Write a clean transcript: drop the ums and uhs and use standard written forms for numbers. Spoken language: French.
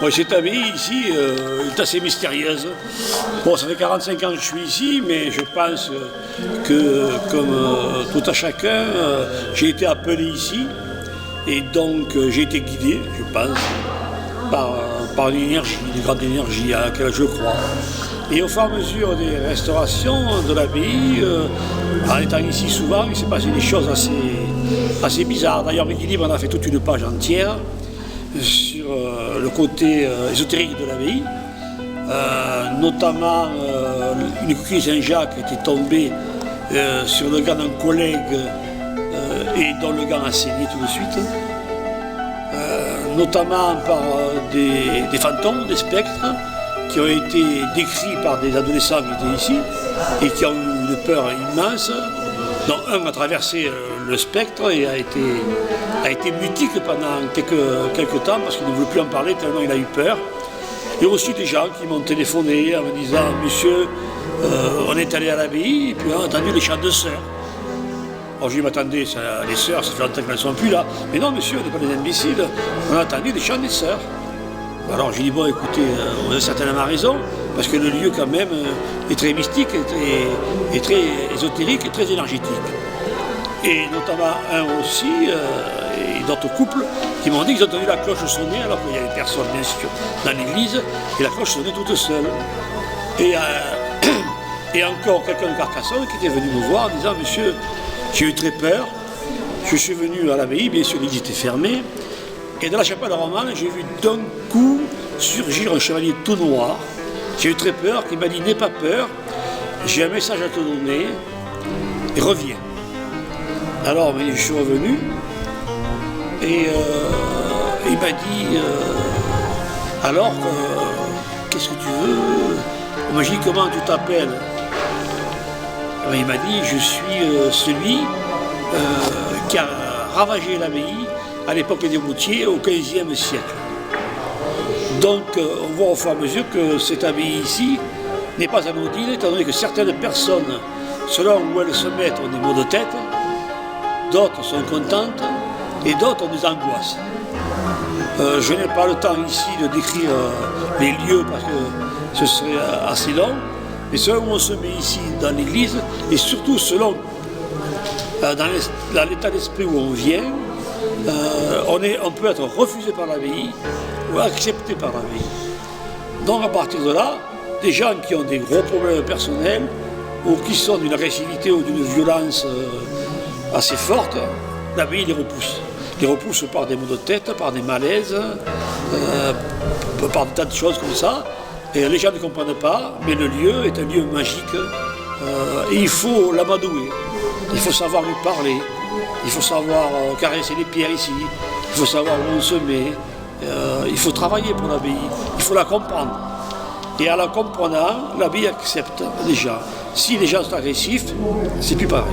Bon, cette abbaye ici est assez mystérieuse. Bon, ça fait 45 ans que je suis ici, mais je pense que, comme tout à chacun, j'ai été appelé ici. Et donc, j'ai été guidé, je pense, par une énergie, une grande énergie à laquelle je crois. Et au fur et à mesure des restaurations de l'abbaye, en étant ici souvent, il s'est passé des choses assez bizarres. D'ailleurs, Équilibre en a fait toute une page entière sur le côté ésotérique de l'abbaye, notamment une coquille Saint-Jacques était tombée sur le gant d'un collègue et dont le gant a saigné tout de suite, notamment par des fantômes, des spectres, qui ont été décrits par des adolescents qui étaient ici et qui ont eu une peur immense, dont un a traversé le spectre et a été mutique pendant quelques temps parce qu'il ne voulait plus en parler tellement il a eu peur. Et aussi des gens qui m'ont téléphoné en me disant « Monsieur, on est allé à l'abbaye et puis on a entendu les chants de sœurs. » Alors je lui ai dit « Attendez, les sœurs, ça fait longtemps qu'elles ne sont plus là. » « Mais non monsieur, on n'est pas des imbéciles, on a entendu les chants des sœurs. » Alors j'ai dit, bon écoutez, vous avez certainement raison, parce que le lieu quand même est très mystique, est très ésotérique et très énergétique. Et notamment un aussi, et d'autres couples, qui m'ont dit qu'ils ont entendu la cloche sonner, alors qu'il y avait personne bien sûr dans l'église, et la cloche sonnait toute seule. Et encore quelqu'un de Carcassonne qui était venu me voir en disant, monsieur, j'ai eu très peur, je suis venu à l'abbaye, bien sûr l'église était fermée, et dans la chapelle romane, j'ai vu d'un coup surgir un chevalier tout noir. J'ai eu très peur, qui m'a dit « N'aie pas peur, j'ai un message à te donner, et reviens. » Alors je suis revenu, et il m'a dit « Alors, qu'est-ce que tu veux ?» On m'a dit « Comment tu t'appelles ?» Il m'a dit « Je suis celui qui a ravagé l'abbaye à l'époque des Moutiers, au XVe siècle. » Donc on voit au fur et à mesure que cette abbaye ici n'est pas anodine, étant donné que certaines personnes, selon où elles se mettent, ont des maux de tête, d'autres sont contentes et d'autres ont des angoisses. Je n'ai pas le temps ici de décrire les lieux parce que ce serait assez long, mais selon où on se met ici dans l'église, et surtout selon dans l'état d'esprit où on vient, on peut être refusé par l'abbaye ou accepté par l'abbaye. Donc à partir de là, des gens qui ont des gros problèmes personnels ou qui sont d'une agressivité ou d'une violence assez forte, l'abbaye les repousse. Les repousse par des maux de tête, par des malaises, par des tas de choses comme ça. Et les gens ne comprennent pas, mais le lieu est un lieu magique et il faut l'amadouer. Il faut savoir lui parler. Il faut savoir caresser les pierres ici, il faut savoir où on se met, il faut travailler pour l'abbaye, il faut la comprendre. Et en la comprenant, l'abbaye accepte déjà. Si les gens sont agressifs, c'est plus pareil.